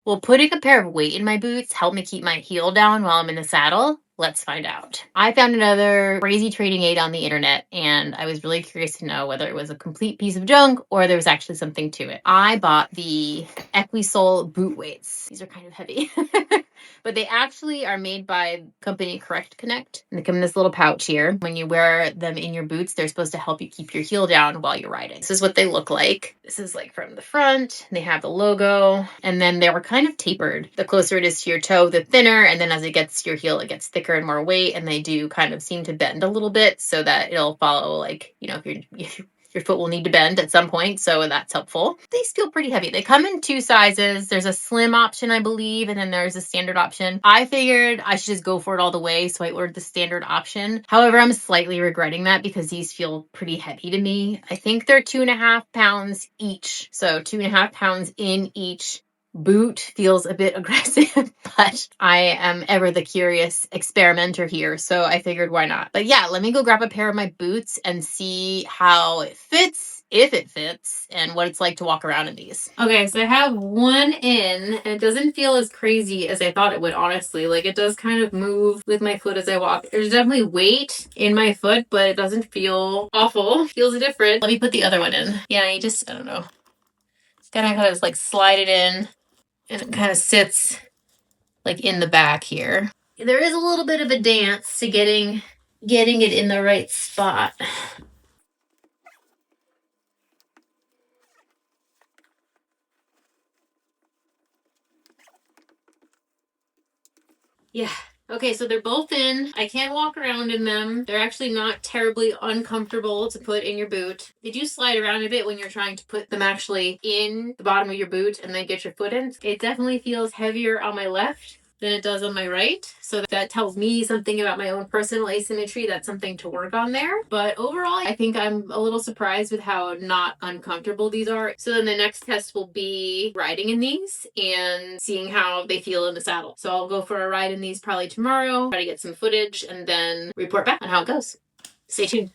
Will putting a pair of weight in my boots help me keep my heel down while I'm in the saddle? Let's find out. I found another crazy training aid on the internet, and I was really curious to know whether it was a complete piece of junk or there was actually something to it. I bought the Equisole boot weights. These are kind of heavy, but they actually are made by company Correct Connect. And they come in this little pouch here. When you wear them in your boots, they're supposed to help you keep your heel down while you're riding. This is what they look like. This is like from the front. They have the logo, and then they were kind of tapered. The closer it is to your toe, the thinner, and then as it gets to your heel, it gets thicker and more weight, and they do kind of seem to bend a little bit so that it'll follow, like, if your foot will need to bend at some point, so that's helpful. These feel pretty heavy. They come in 2 sizes. There's a slim option, I believe, and then there's a standard option. I figured I should just go for it all the way, so I ordered the standard option. However, I'm slightly regretting that because these feel pretty heavy to me. I think they're 2.5 pounds each, so 2.5 pounds in each boot feels a bit aggressive, but I am ever the curious experimenter here, so I figured why not. But yeah, let me go grab a pair of my boots and see how it fits, if it fits, and what it's like to walk around in these. Okay, so I have one in, and it doesn't feel as crazy as I thought it would, honestly. Like, it does kind of move with my foot as I walk. There's definitely weight in my foot, but it doesn't feel awful. It feels different. Let me put the other one in. Yeah, I don't know. Gotta kind of like slide it in. And it kind of sits like in the back here. There is a little bit of a dance to getting it in the right spot. Yeah. Okay, so they're both in. I can walk around in them. They're actually not terribly uncomfortable to put in your boot. They do slide around a bit when you're trying to put them actually in the bottom of your boot and then get your foot in. It definitely feels heavier on my left than it does on my right. So that tells me something about my own personal asymmetry. That's something to work on there. But overall, I think I'm a little surprised with how not uncomfortable these are. So then the next test will be riding in these and seeing how they feel in the saddle. So I'll go for a ride in these probably tomorrow, try to get some footage, and then report back on how it goes. Stay tuned.